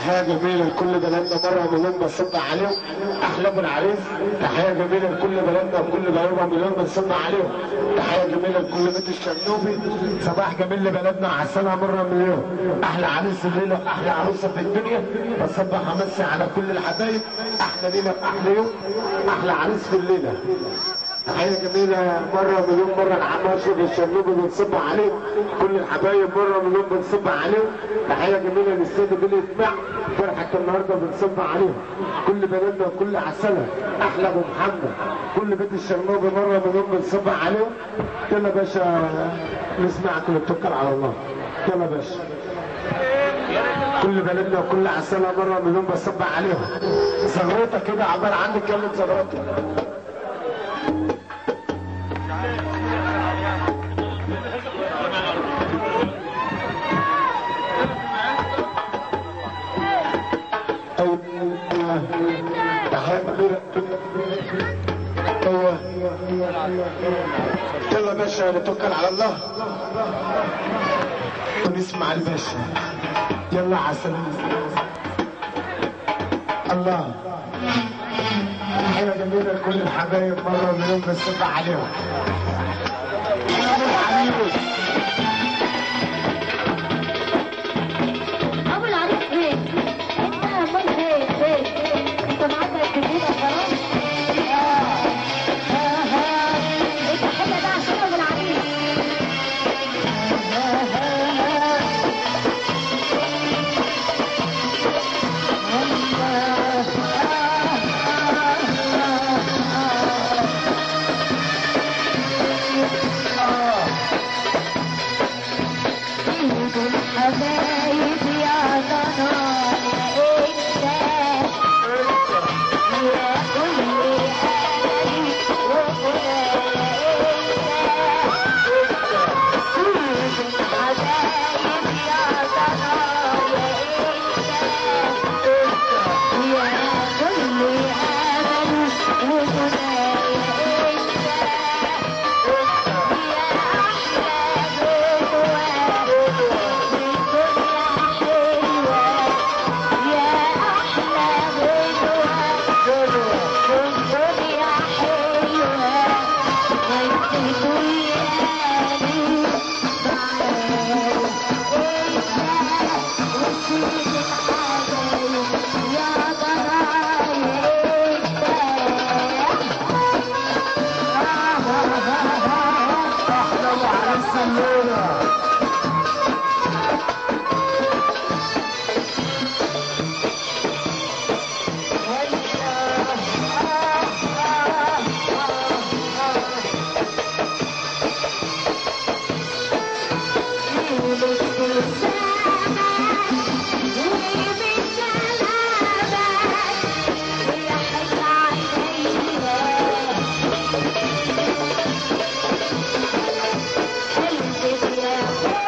تحية جميلة لكل بلدنا مرة مليون بنصب عليهم. أحلى أبو العريس تحية جميلة لكل بلدنا وكل بلدنا مليون بنصب عليهم. تحية جميلة لكل بيت الشرنوبي. صباح جميل لبلدنا وعسلها مرة مليون. أحلى عريس الليلة وأحلى عروسة في الدنيا. بصبح أمسي على كل الحبايب. أحلى ليلة وأحلى يوم. أحلى عريس في الليلة. تحية جميلة مرة مليون مرة لعم أشرف الشرنوبي بنصب عليه. كل الحبايب مرة مليون بنصب عليهم. تحية جميلة للسيد بيلي يسمع فرحة النهارده بنصب عليهم. كل بلدنا وكل عسلة. أحلى أبو محمد. كل بيت الشرنوبي مرة مليون بنصب عليهم. يلا باشا نسمعك ونتوكل على الله. يلا باشا. كل بلدنا وكل عسلة مرة مليون بنصب عليهم. زغروطة كده عبارة عنك كلمة زغروطة. ايوه يلا باشا نتوكل على الله ونسمع الباشا. يلا عسل الله. حاجه جميله لكل الحبايب مره مليون بنصب عليهم. ابو العريس فين؟ امال فين؟ انت معاك الجديد خلاص؟ التحيه ده عشان ابو العريس. حبايب يا ضنايا انت يا كل املي وكلها انت حبايب يا ضنايا انت يا كل املي وكلها Yeah.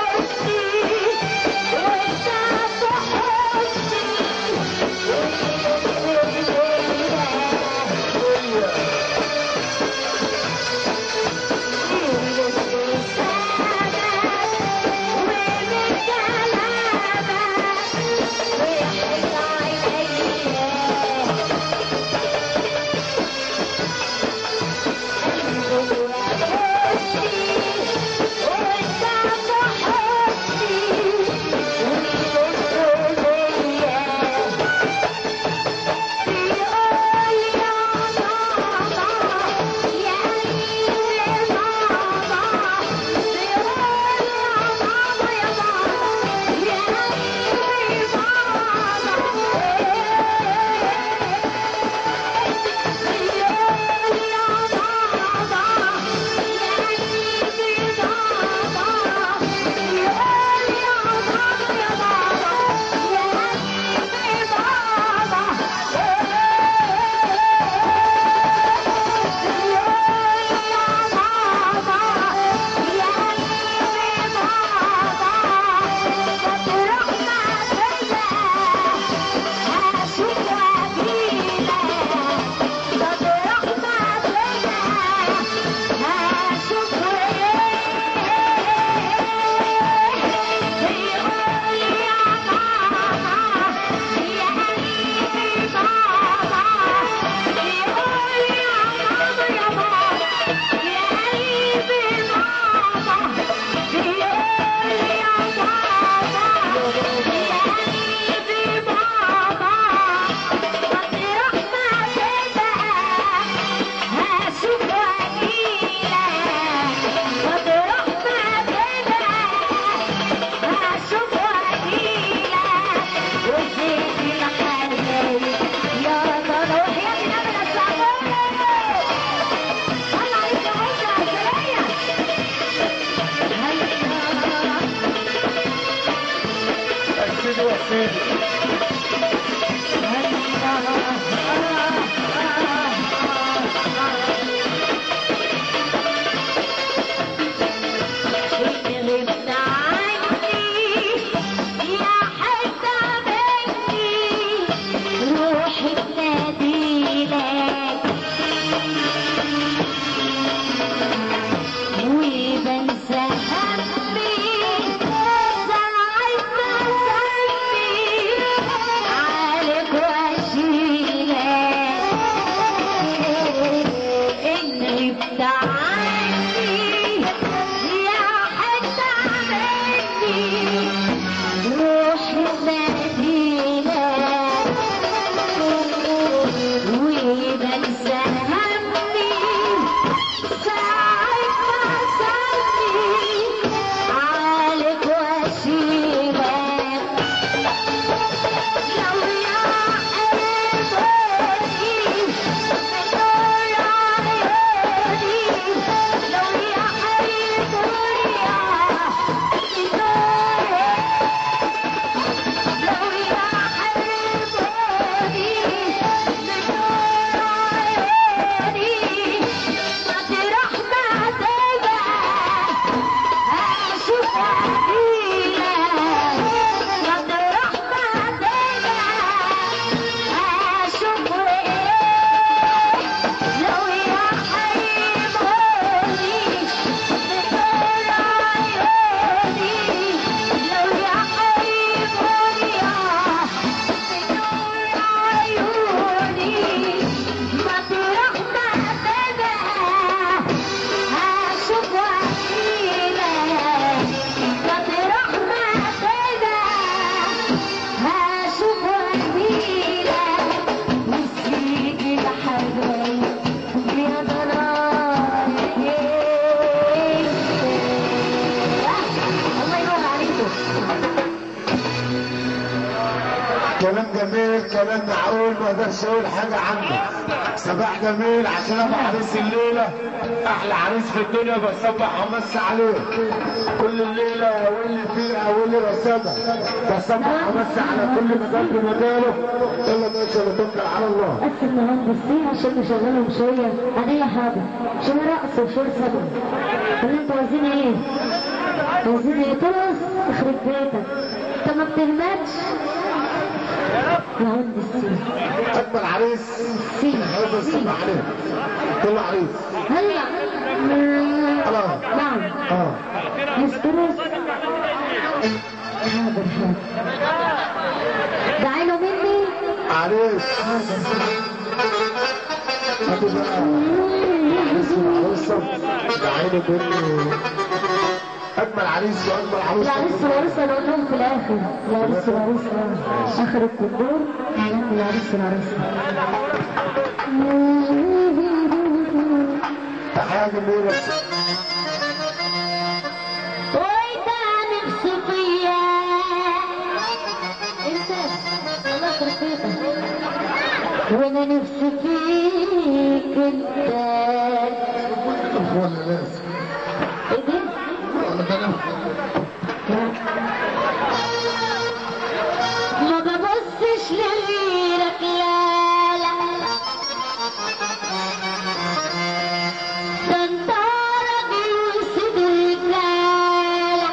جميل كلام معقول ما اقدرش اقول حاجه عنه. صباح جميل عشان ابو عريس الليله احلى عريس في الدنيا بصبح وامسي عليه كل الليله واللي فيها واللي رسمها بصبح وامسي على كل مجال في مجاله. يلا ماشي نتوكل على الله. بس المهندسين عشان نشغلهم شويه عن اي حاجه عشان رقص وشويه صبر. اللي انتوا عايزين ايه؟ عايزين ايه؟ ترقص يخرب بيتك انت ما بتهمتش. مهندسين اكبر عريس هذا الصبح عليه كل عريس. هلا نعم يسترس حاضر ده عينه مني عريس هاتوا بقى عريس والعروسه ده عينه مني. اجمل عريس واجمل عروسه. العريس والعروسه انا اقول لهم في الاخر. العريس والعروسه اخر الكدور العريس والعروسه. تحية جميلة. وانت نفسي فيا انت الله يخرب بيتك وانا نفسي فيك انت. اخوان الناس ايه ده؟ ما ببصش لغيرك لا لا ده انت راجل وصدرك لا لا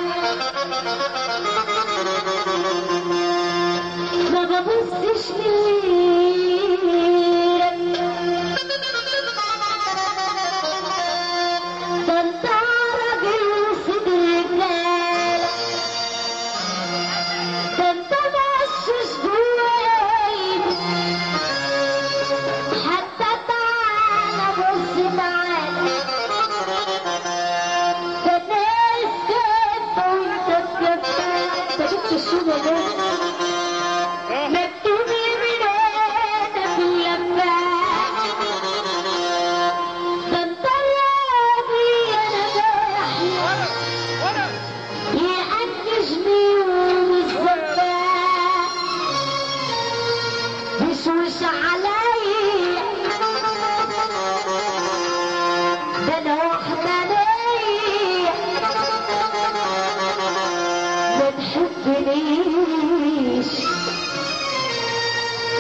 ما ببصش لغيرك ده انت راجل وصدرك لا لا ده انت مغشش جواي حتى تعالى بص تعالى ده ناس كنت وانت بجد انت جبت الشوبة ده مكتوب يمينك في اللمة ده انت الراضي انا بحلم يعجزني ومزبط بشوش علي ده انا واحدة ليا ما تحبنيش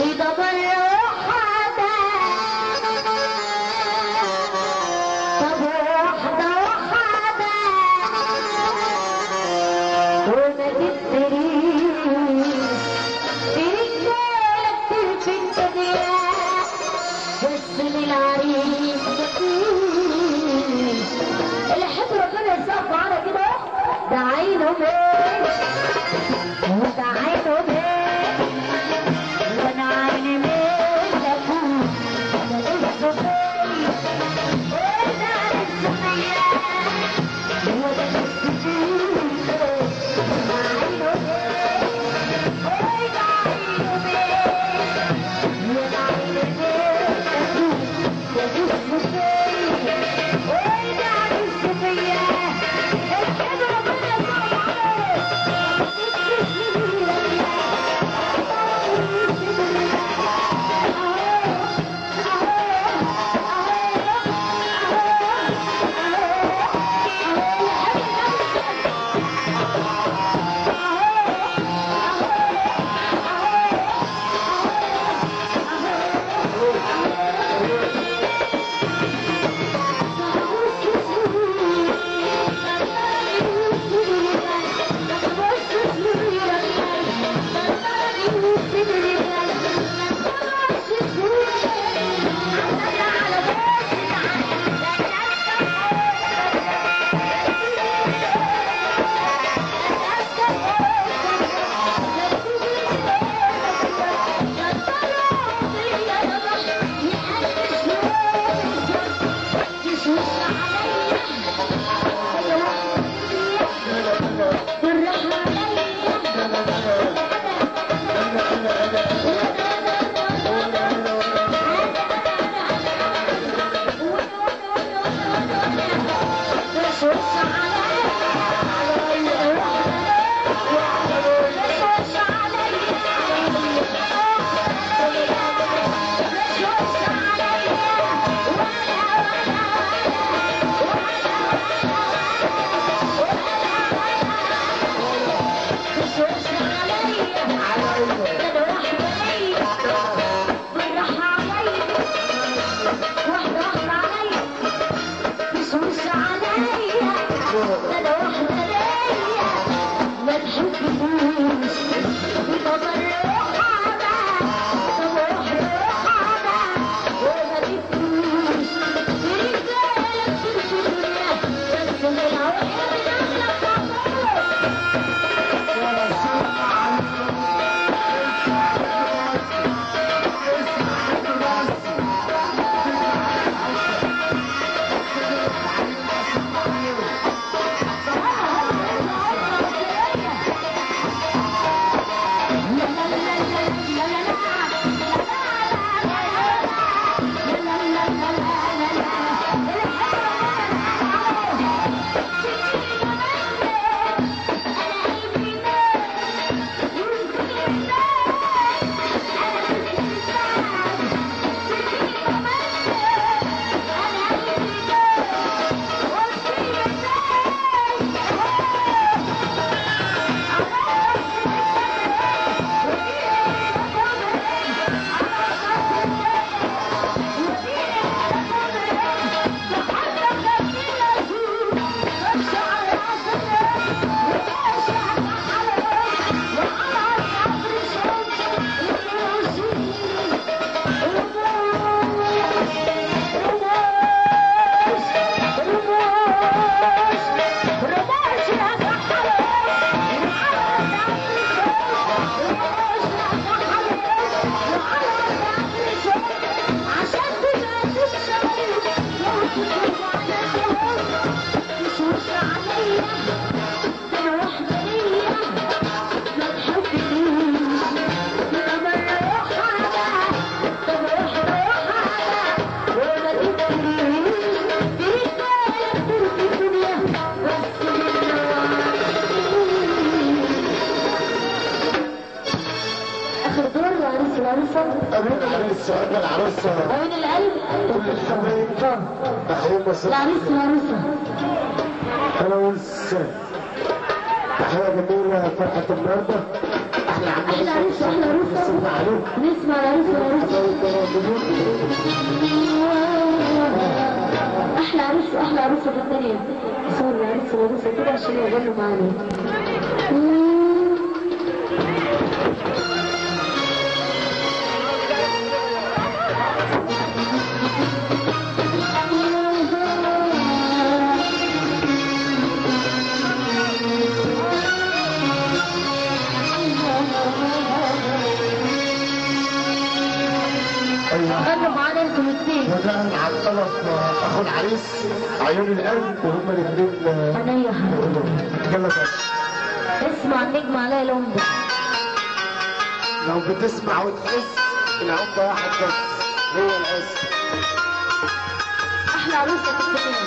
إذا مرة واحدة طب واحدة وما تدريش رجالة كتير في الدنيا بس للعريس مفيش. اللي يحب ربنا يسقف معانا كده ده عينه بيه وده عينه بيه وانا عيني منك انا لسه فيه وانا لسه فيا وانا لسه فيه ده عينه بيه وده عينه بيه وانا عيني منك انا لسه فيه وانا لسه فيا. الحب ربنا يسقف عليه وين القلب؟ كل الحبايب تحية مصر العريس والعروسة. أنا والسام تحية جميلة فرحة النهاردة. أحلى عريس وأحلى عروسة. نسمع العريس والعروسة. أحلى عريس وأحلى عروسة في الدنيا. صور العريس والعروسة كده عشان يغنوا معانا. غنوا معانا انتوا الاثنين. وده على الطلب اخو العريس عيون القلب وهما الاثنين عينيا يلا بقى. اسمع النجم عليا الأمبا. لو بتسمع وتحس العمدة واحد بس هو الاسم. احلى عروسه في الدنيا.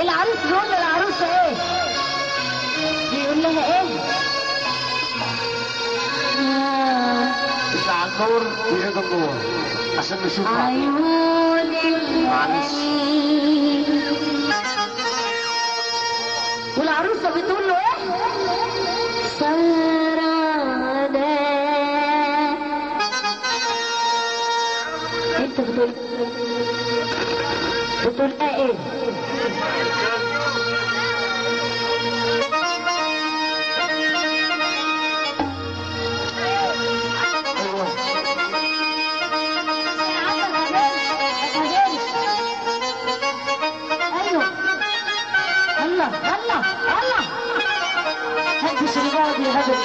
العروس بيقول للعروسه ايه؟ بيقول لها ايه؟ اطلع على النور وايد النور عشان نشوف عيوني معلش. والعروسه بتقول له ايه؟ سهرانه. انت بتقول ايه؟ ايوه الله الله الله هدش الراضي هدش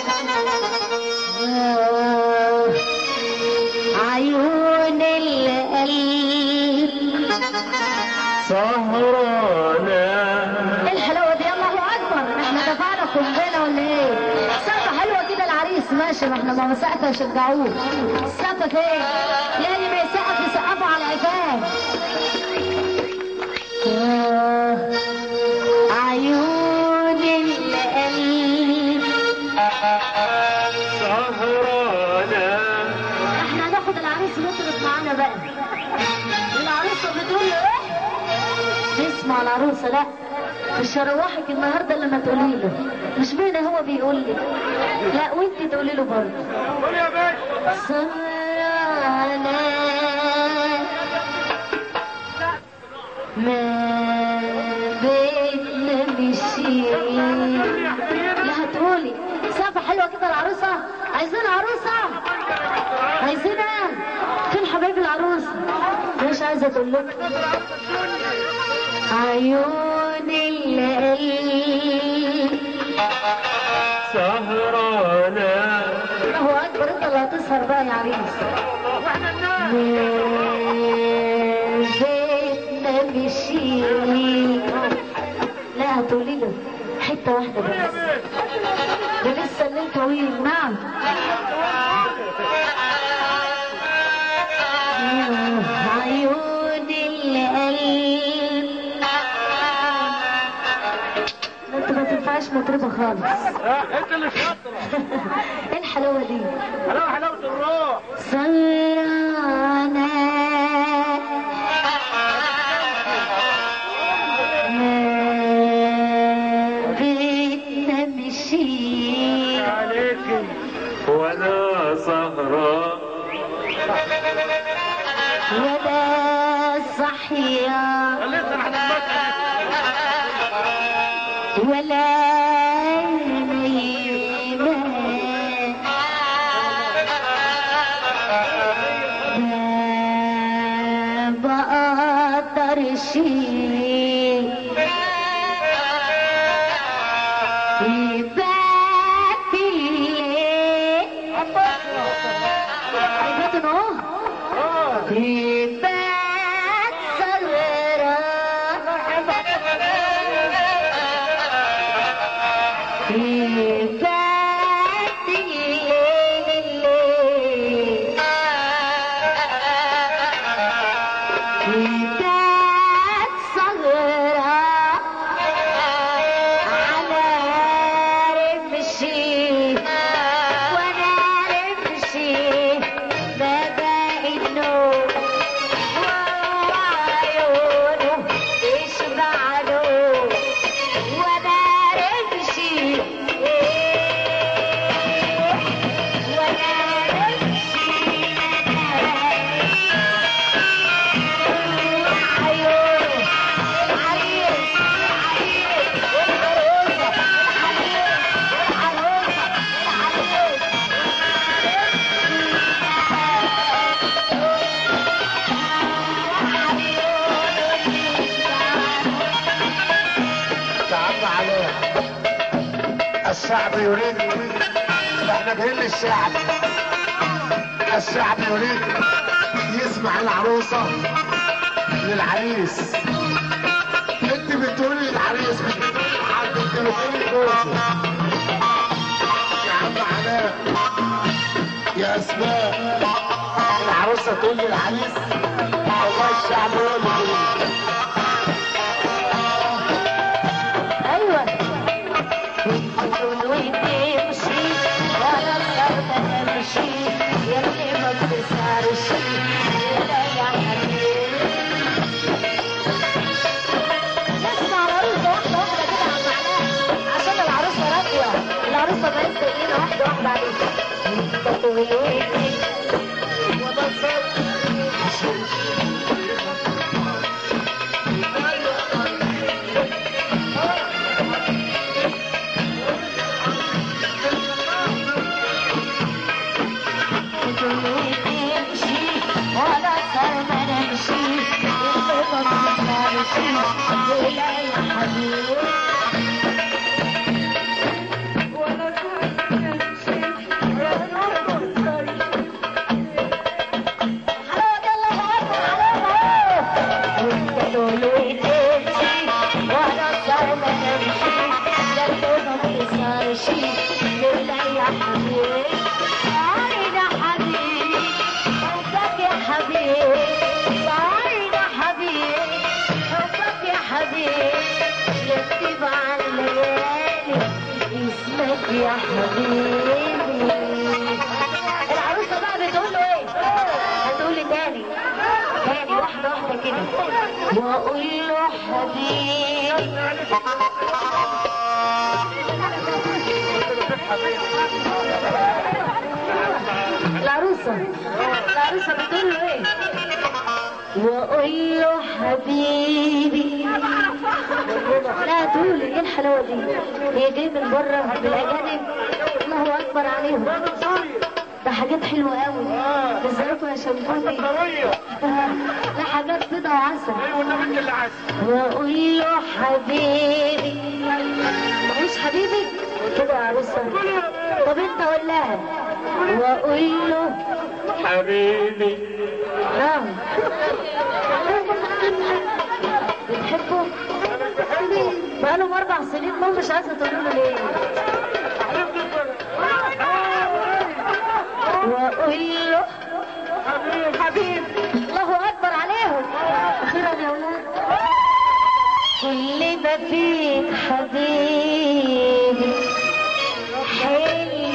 عيون القلب سهرانة. ايه الحلاوه دي؟ الله اكبر. احنا دفعنا قنبله ولا ايه؟ سقفه حلوه كده العريس ماشي. ما احنا ما سقفه يشجعوه. السقفه فين؟ يعني ما يسقف يسقفوا على العفاف. عيون القلب سهرانة. احنا هناخد العريس نطرد معانا بقى. العروسه بتقول له ايه؟ اسمع العروسه. لا مش هروحك النهارده لما تقولي له. مش باينه هو بيقول لي. لا وانت تقولي له برضه. قول يا باشا. سهرانه ما بيتنا مشينا. لا هتقولي سقفة حلوة كده العروسة، عايزين عروسة، عايزينها. فين حبايب العروسة؟ مش عايزة اقول لكم عيون القلب سهرانة. هو اكبر، انت اللي هتسهر بقى يا عريس. بيتنا مشينا. لا هتقولي له حته واحده بس، ده لسه الليل طويل. نعم عيون القلب. انت ما تنفعش مطربه خالص. انت اللي شاطرة. ايه الحلاوه دي؟ حلاوة الروح. سهرانة بيتنا مشينا عليكي وانا سهران ولا صحية ولا نايمة. ما بقدرش يبات الليل. يبات اهو، يبات سهران، يبات الليل يبات سهران على رمشي وانا رمشي بدا النوم وعيونه تشبع نوم وانا رمشي وانا رمشي عيونه العريس والعروسه تعبنا عليها. الشعب يريد، احنا جايين للشعب. الشعب يريد يسمع العروسة للعريس. انت بتقولي للعريس، بتقولي لحد، انت بتقولي لجوزك. يا عم علاء، يا اسماء، العروسة تقول للعريس والله الشعب هو اللي يقول. ايوه وتقول وتمشي ولا صرت تمشي يا اللي ما بتسهرش لا يا حبيبي. اسمع العروسه واحده واحده كده يا عم علاء عشان العروسه راكيه، العروسه بقت دقيقه واحده واحده عليك. تقول وتمشي وبصر ولا صار ما نمشي الخطط بتمشي ولا يا حبيبي ولا صار ما نمشي ولا نوصل. حلاوة يلا حلاوة وانت تقول وتمشي ولا صار ما نمشي الخطط بتمشي ولا يا حبيبي. يا حبيبي حبك يا حبيبي، صايرة حبيبي حبك يا حبيبي، يكتب على الليالي اسمك يا حبيبي. العروسة بقى بتقول له ايه؟ هتقول لي تاني تاني واحدة واحدة كده، واقول له حبيبي العروسة بتقول له ايه؟ واقول له حبيبي. لا تقول ايه الحلاوة دي؟ هي جاية من بره بالاجانب. الله اكبر عليهم. ده حاجات حلوة قوي. ازيكم يا شمبوني؟ لا حاجات بيضة وعسل. واقول له حبيبي. مش حبيبي كده يا عروسة؟ طب انت قول لها واقول له حبيبي. بتحبه؟ بقالهم 4 سنين ما مش عايزة تقول له ليه؟ واقول له حبيب. الله اكبر عليهم. اخيرا يا ولاد. كل ما فيك حبيبي حلو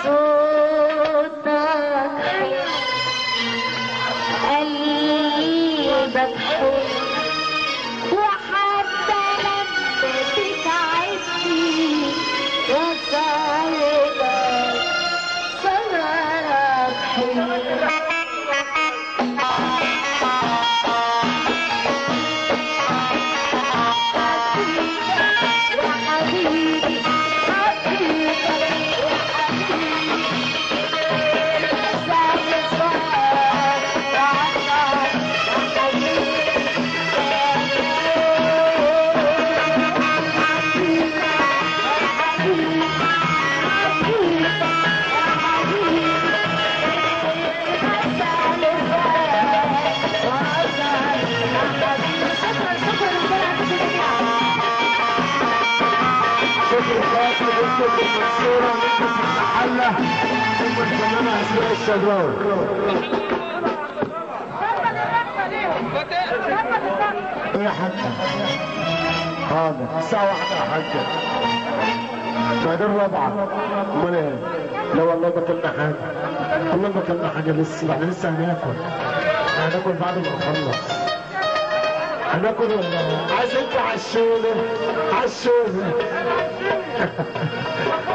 صوتك حلو قلبك حلو وحتى لما تتعبني وصعبك صغرك حلو. المنصورة نجمة المحلة ثم الفنانة أسماء الشبراوي. ايه يا حاجة؟ حاضر الساعة 1 يا حاجة. بعدين 4. امال ايه؟ لا والله بكلنا حاجة. والله بكلنا حاجة لسه. احنا لسه هناكل بعد ما نخلص. هناكل ولا عايز انت عالشولة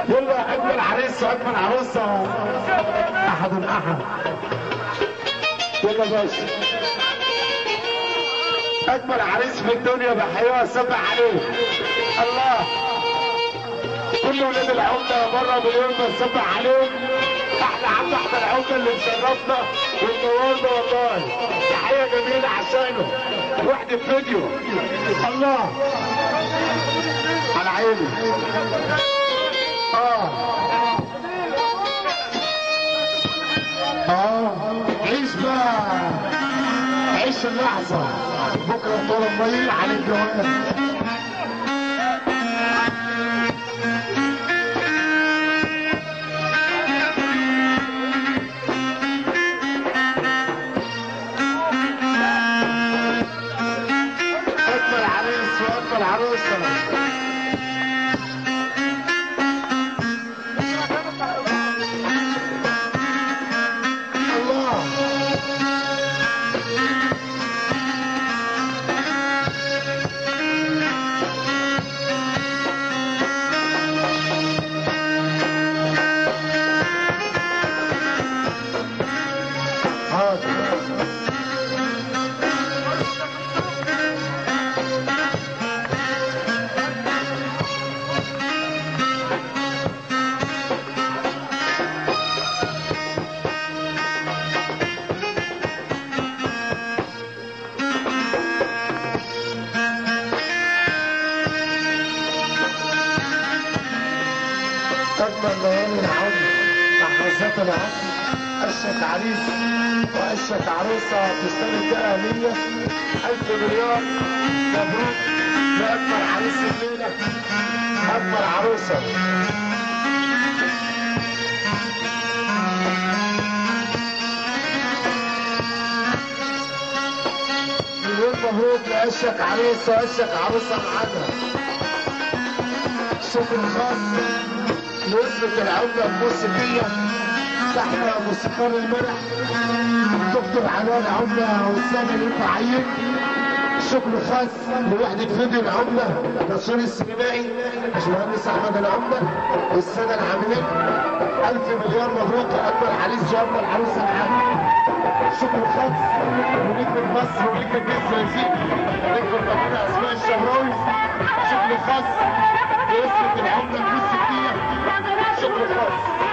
يلا اجمل عريس واجمل عروسه احد. يلا باشا اجمل عريس في الدنيا بحياه صبح عليه. الله كل ولاد العمده بره مليون بصبح عليهم. احلى عم احمد العمده اللي مشرفنا ومنورنا والله. تحيه جميله عشانه وحده فيديو. الله على عيني. عيش بقى عيش اللحظة. بكرة طول الليل على الجواز. أجمل عريس وأجمل عروسة. أجمل ليالي العمر لحظات العصر. أشك عريس وأشك عروسة تستند أهلية. 1000 مليار مبروك لأجمل عريس الليلة أجمل عروسة. مليون مبروك لأشك عريس وأشك عروسة معانا. شكر خاص لوزنة العملة الموسيقية. تحيا موسيقار المرح دكتور حنان عملة والسادة الرفاعيين. شكر خاص لوحدة فيديو العملة نشير السينمائي باشمهندس احمد العملة والسادة العاملين. 1000 مليار مبروك يا اجمل عريس شاطر العروسه معاك. شكر خاص ونجم مصر ونجم الجسم يا سيدي نجم الفنانه اسماء الشهراوي. شكر خاص باسم العمده في الستين. شكر خاص